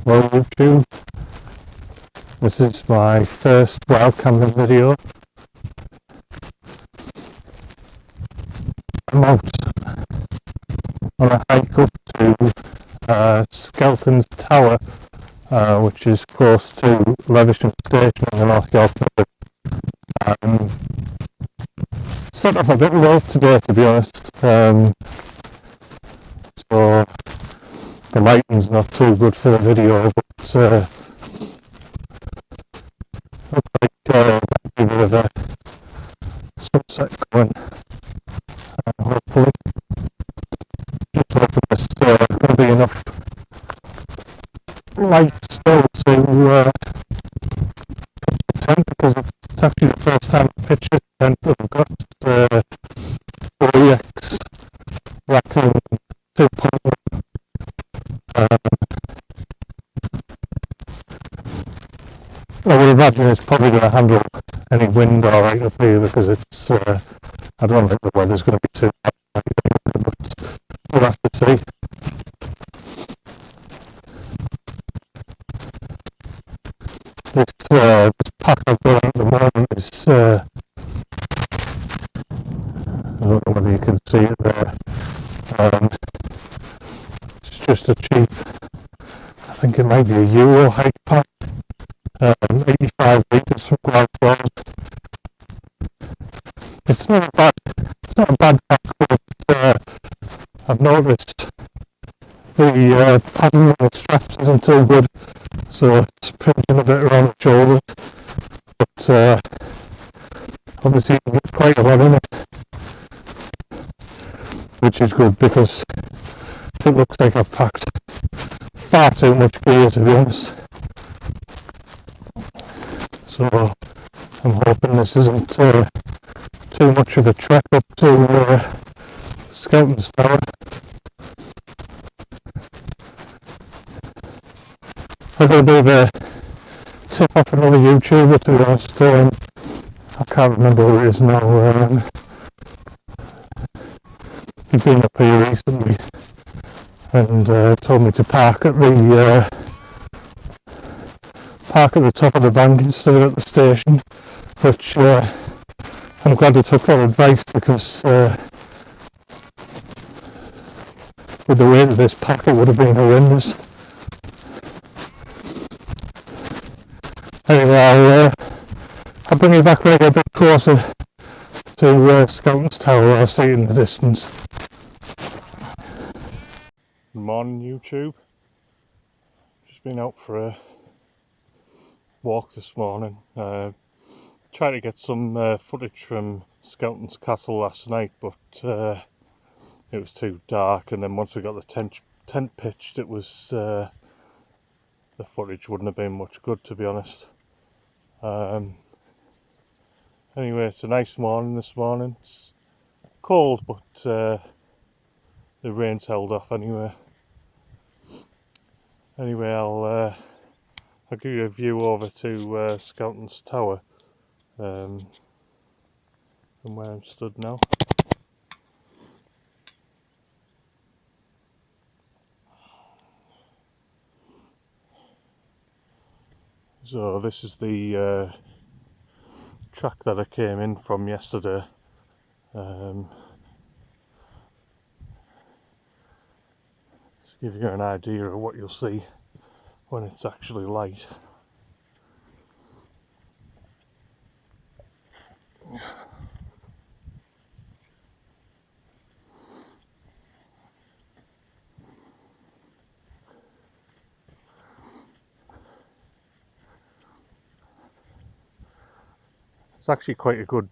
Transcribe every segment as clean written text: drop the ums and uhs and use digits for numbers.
Hello YouTube, this is my first wild camping video. I'm out on a hike up to Skelton's Tower, which is close to Levisham Station in the North Yorkshire. Set off a bit low today, to be honest, so the lighting's not too good for the video, but looks like a bit of a sunset going, hopefully. Just hoping there's going to be enough light still to pitch the tent, because it's actually the first time I pitched a tent that I've got OEX Rakoon 2.1. I would imagine it's probably going to handle any wind alright up here, because it's I don't think the weather's going to be too bad, but we'll have to see. This pack I've got at the moment is I don't know whether you can see it there. It's just a cheap, I think it might be a Euro hike pack, 85 litres from Gelert. It's not a bad pack, but I've noticed the padding on the straps isn't too good, so it's pinching a bit around the shoulders, but obviously you can get quite a lot in it, which is good, because it looks like I've packed far too much gear, to be honest. So I'm hoping this isn't too much of a trek up to Skelton's Tower. I got a bit of a tip off another YouTuber, to be honest. I can't remember who it is now. He's been up here recently and told me to park at the top of the bank instead of at the station, which I'm glad I took that advice, because with the weight of this pack it would have been horrendous. Anyway, I'll bring you back a bit closer to Skelton's Tower. I'll see it in the distance. Good morning YouTube. Just been out for a walk this morning. Tried to get some footage from Skelton's Castle last night, but it was too dark, and then once we got the tent pitched, it was the footage wouldn't have been much good, to be honest. Anyway, it's a nice morning this morning. It's cold, but the rain's held off anyway. Anyway, I'll give you a view over to Skelton's Tower, from where I'm stood now. So this is the track that I came in from yesterday. To give you an idea of what you'll see when it's actually light. It's actually quite a good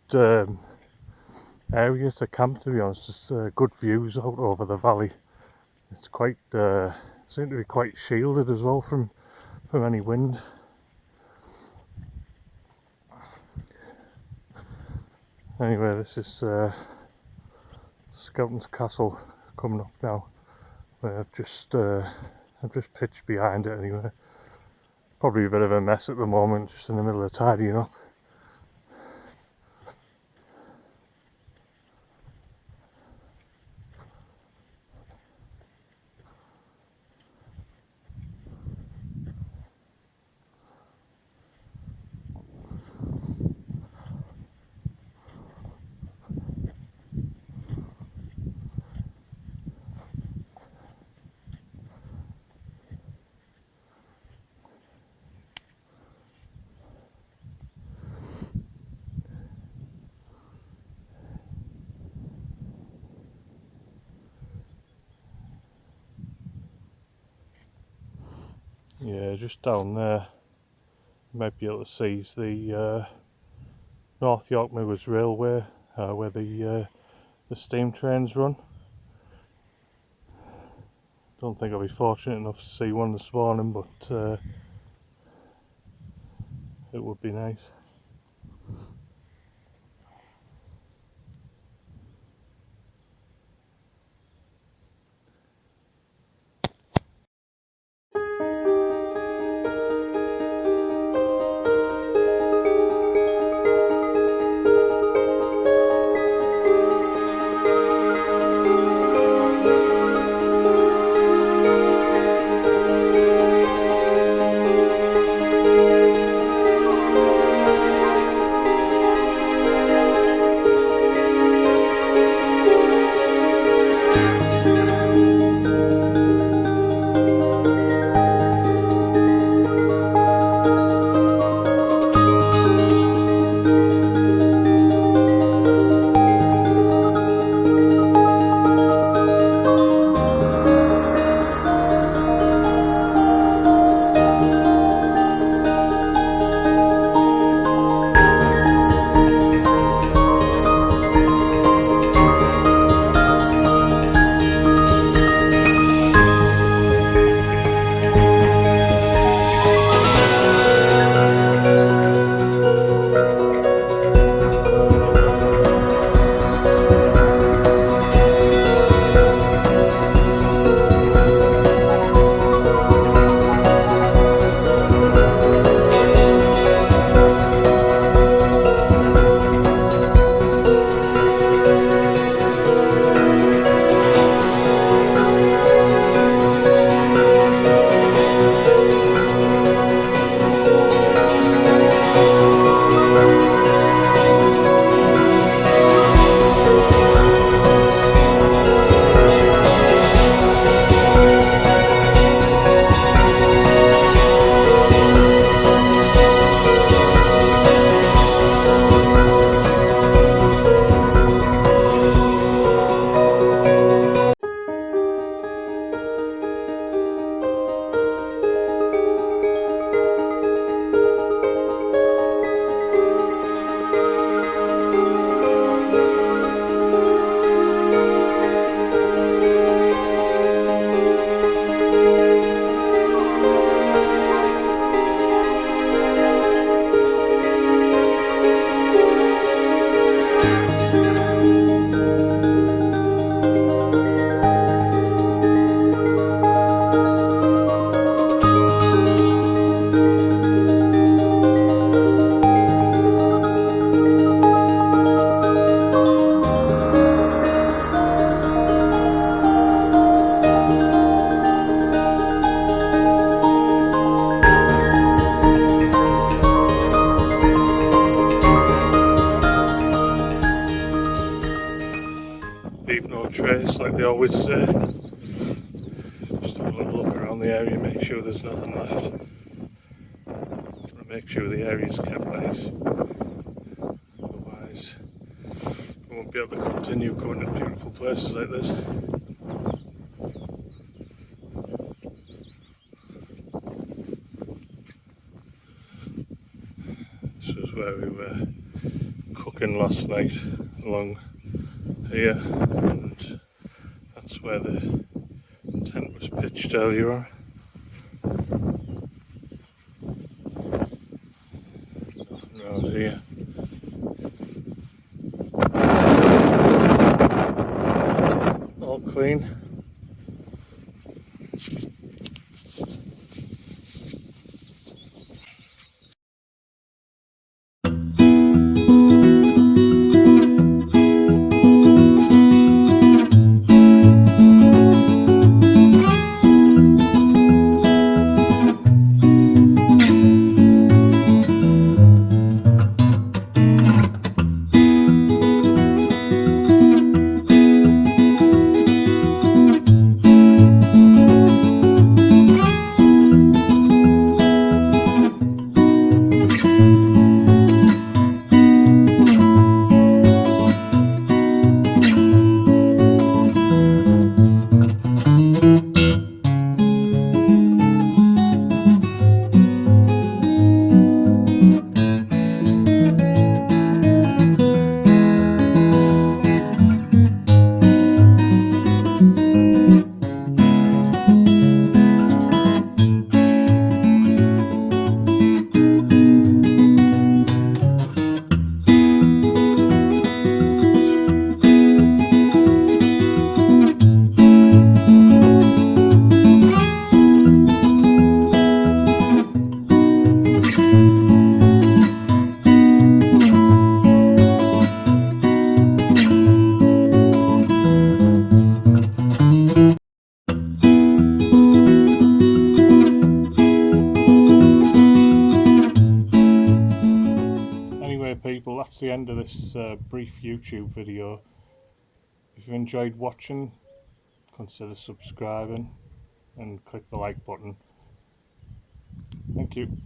area to camp, to be honest. There's good views out over the valley. It's quite seems to be quite shielded as well from any wind. Anyway, this is Skelton's Castle coming up now. I've just pitched behind it anyway. Probably a bit of a mess at the moment, just in the middle of tidying up. Yeah, just down there, you might be able to see is the North York Moors Railway, where the steam trains run. Don't think I'll be fortunate enough to see one this morning, but it would be nice. Leave no trace, like they always say. Just have a little look around the area, make sure there's nothing left. Make sure the area's kept nice. Otherwise, we won't be able to continue going to beautiful places like this. This was where we were cooking last night, along here, and that's where the tent was pitched earlier on. Nothing around here. All clean. end of this brief YouTube video. If you enjoyed watching, consider subscribing and click the like button. Thank you.